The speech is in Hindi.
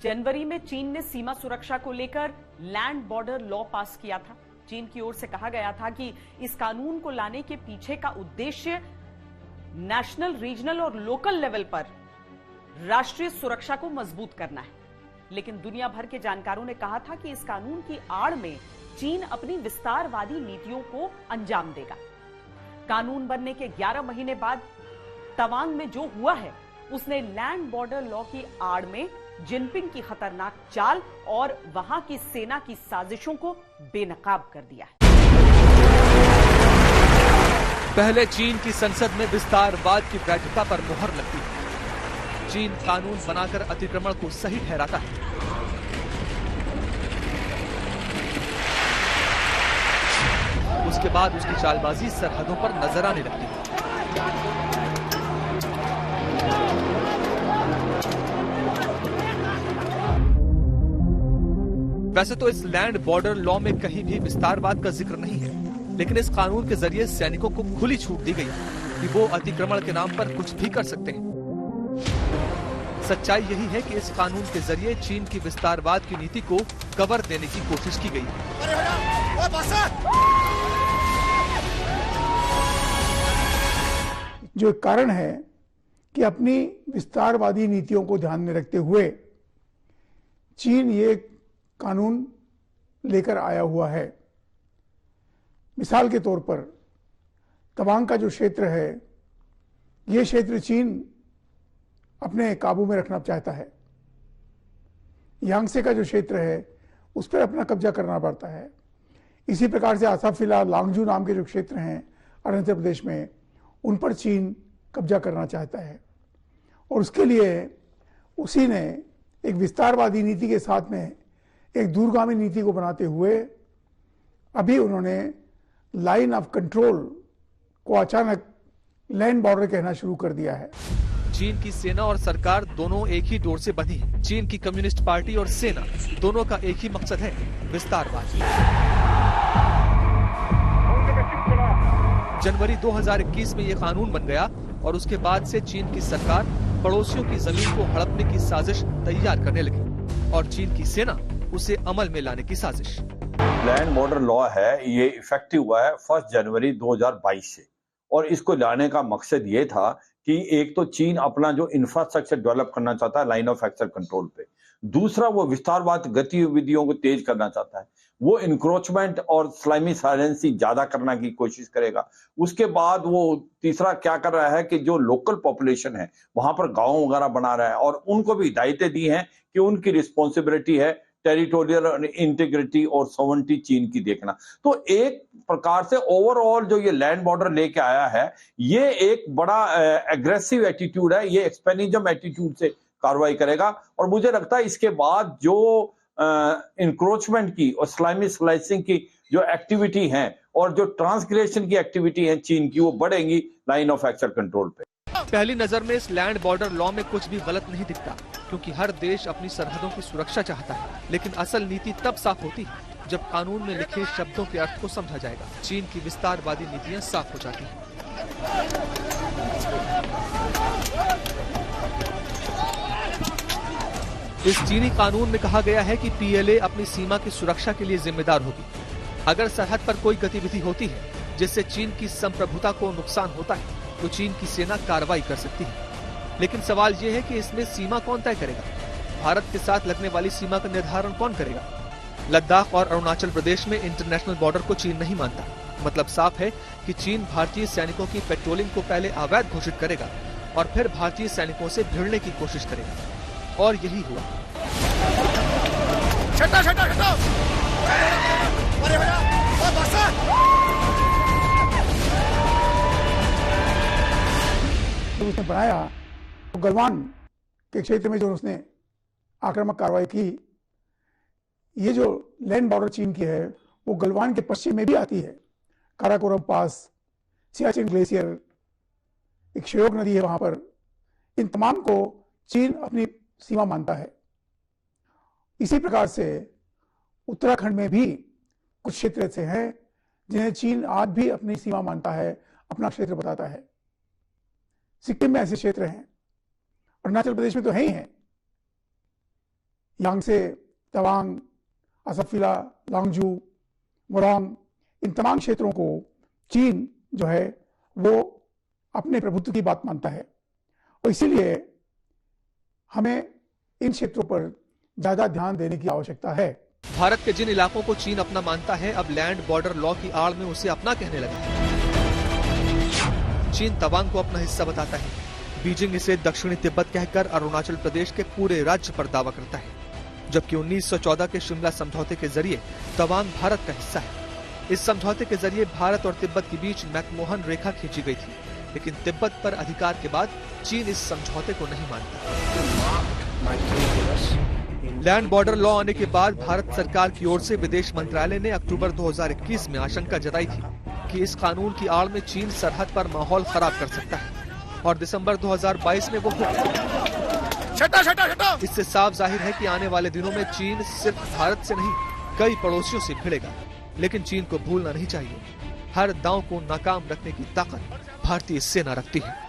जनवरी में चीन ने सीमा सुरक्षा को लेकर लैंड बॉर्डर लॉ पास किया था। चीन की ओर से कहा गया था कि इस कानून को लाने के पीछे का उद्देश्य नेशनल, रीजनल और लोकल लेवल पर राष्ट्रीय सुरक्षा को मजबूत करना है। लेकिन दुनिया भर के जानकारों ने कहा था कि इस कानून की आड़ में चीन अपनी विस्तारवादी नीतियों को अंजाम देगा। कानून बनने के 11 महीने बाद तवांग में जो हुआ है, उसने लैंड बॉर्डर लॉ की आड़ में जिनपिंग की खतरनाक चाल और वहां की सेना की साजिशों को बेनकाब कर दिया है। पहले चीन की संसद में विस्तारवाद की वैधता पर मुहर लगती है। चीन कानून बनाकर अतिक्रमण को सही ठहराता है। उसके बाद उसकी चालबाजी सरहदों पर नजर आने लगती है। वैसे तो इस लैंड बॉर्डर लॉ में कहीं भी विस्तारवाद का जिक्र नहीं है, लेकिन इस कानून के जरिए सैनिकों को खुली छूट दी गई कि वो अतिक्रमण के नाम पर कुछ भी कर सकते हैं। सच्चाई यही है कि इस कानून के जरिए चीन की विस्तारवाद की नीति को कवर देने की कोशिश की गई। जो कारण है कि अपनी विस्तारवादी नीतियों को ध्यान में रखते हुए चीन ये कानून लेकर आया हुआ है। मिसाल के तौर पर तवांग का जो क्षेत्र है, ये क्षेत्र चीन अपने काबू में रखना चाहता है। यांगसे का जो क्षेत्र है, उस पर अपना कब्जा करना पड़ता है। इसी प्रकार से आसाफिला, लांगजू नाम के जो क्षेत्र हैं अरुणाचल प्रदेश में, उन पर चीन कब्जा करना चाहता है। और उसके लिए उसी ने एक विस्तारवादी नीति के साथ में एक दूरगामी नीति को बनाते हुए अभी उन्होंने लाइन ऑफ कंट्रोल को अचानक लैंड बॉर्डर कहना शुरू कर दिया है। चीन की सेना और सरकार दोनों एक ही डोर से बंधी है। चीन की कम्युनिस्ट पार्टी और सेना दोनों का एक ही मकसद है, विस्तारवाद। जनवरी 2021 में ये कानून बन गया और उसके बाद से चीन की सरकार पड़ोसियों की जमीन को हड़पने की साजिश तैयार करने लगी और चीन की सेना उसे अमल में लाने की साजिश। लैंड बॉर्डर लॉ है, ये इफेक्टिव हुआ है 1 जनवरी 2022 से, और इसको लाने का मकसद ये था कि एक तो चीन अपना जो इंफ्रास्ट्रक्चर डेवलप करना चाहता है लाइन ऑफ एक्चुअल कंट्रोल पे, दूसरा वो विस्तारवाद गतिविधियों को तेज करना चाहता है, वो इंक्रोचमेंट और इस्लामी साइलेंसी ज्यादा करने की कोशिश करेगा। उसके बाद वो तीसरा क्या कर रहा है कि जो लोकल पॉपुलेशन है वहां पर गांव वगैरह बना रहा है और उनको भी हिदायतें दी हैं कि उनकी रिस्पॉन्सिबिलिटी है टेरिटोरियल इंटीग्रिटी और सॉवरेनिटी चीन की देखना। तो एक प्रकार से ओवरऑल जो ये लैंड बॉर्डर लेके आया है, ये एक बड़ा एग्रेसिव एटीट्यूड है, ये एक्सपेनिज्म एटीट्यूड से कार्रवाई करेगा। और मुझे लगता है इसके बाद जो इंक्रोचमेंट की और इस्लामी स्लाइसिंग की जो एक्टिविटी है और जो ट्रांसग्रेशन की एक्टिविटी है चीन की, वो बढ़ेंगी लाइन ऑफ एक्चुअल कंट्रोल पे। पहली नजर में इस लैंड बॉर्डर लॉ में कुछ भी गलत नहीं दिखता, क्योंकि हर देश अपनी सरहदों की सुरक्षा चाहता है। लेकिन असल नीति तब साफ होती है जब कानून में लिखे शब्दों के अर्थ को समझा जाएगा। चीन की विस्तारवादी नीतियां साफ हो जाती हैं। इस चीनी कानून में कहा गया है कि पीएलए अपनी सीमा की सुरक्षा के लिए जिम्मेदार होगी। अगर सरहद पर कोई गतिविधि होती है जिससे चीन की संप्रभुता को नुकसान होता है तो चीन की सेना कार्रवाई कर सकती है। लेकिन सवाल ये है कि इसमें सीमा कौन तय करेगा? भारत के साथ लगने वाली सीमा का निर्धारण कौन करेगा? लद्दाख और अरुणाचल प्रदेश में इंटरनेशनल बॉर्डर को चीन नहीं मानता। मतलब साफ है कि चीन भारतीय सैनिकों की पेट्रोलिंग को पहले अवैध घोषित करेगा और फिर भारतीय सैनिकों से भिड़ने की कोशिश करेगा। और यही हुआ। तो उसने बनाया तो गलवान के क्षेत्र में जो उसने आक्रामक कार्रवाई की, ये जो लैंड बॉर्डर चीन की है वो गलवान के पश्चिम में भी आती है। काराकोरम पास, सियाचिन ग्लेशियर, एक श्योक नदी है वहां पर। इन तमाम को चीन अपनी सीमा मानता है। इसी प्रकार से उत्तराखंड में भी कुछ क्षेत्र ऐसे हैं जिन्हें चीन आज भी अपनी सीमा मानता है, अपना क्षेत्र बताता है। सिक्किम में ऐसे क्षेत्र हैं, अरुणाचल प्रदेश में तो है ही हैं। यांगसे, तवांग, असफिला, लांगजू, मोरंग, इन तमाम क्षेत्रों को चीन जो है वो अपने प्रभुत्व की बात मानता है और इसीलिए हमें इन क्षेत्रों पर ज्यादा ध्यान देने की आवश्यकता है। भारत के जिन इलाकों को चीन अपना मानता है, अब लैंड बॉर्डर लॉ की आड़ में उसे अपना कहने लगा है। चीन तवांग को अपना हिस्सा बताता है। बीजिंग इसे दक्षिणी तिब्बत कहकर अरुणाचल प्रदेश के पूरे राज्य पर दावा करता है, जबकि 1914 के शिमला समझौते के जरिए तवांग भारत का हिस्सा है। इस समझौते के जरिए भारत और तिब्बत के बीच मैकमोहन रेखा खींची गई थी, लेकिन तिब्बत पर अधिकार के बाद चीन इस समझौते को नहीं मानता। लैंड बॉर्डर लॉ आने के बाद भारत सरकार की ओर से विदेश मंत्रालय ने अक्टूबर 2021 में आशंका जताई थी कि इस कानून की आड़ में चीन सरहद पर माहौल खराब कर सकता है, और दिसंबर 2022 में वो हो गया। इससे साफ जाहिर है कि आने वाले दिनों में चीन सिर्फ भारत से नहीं कई पड़ोसियों से भिड़ेगा, लेकिन चीन को भूलना नहीं चाहिए, हर दांव को नाकाम रखने की ताकत भारतीय सेना रखती है।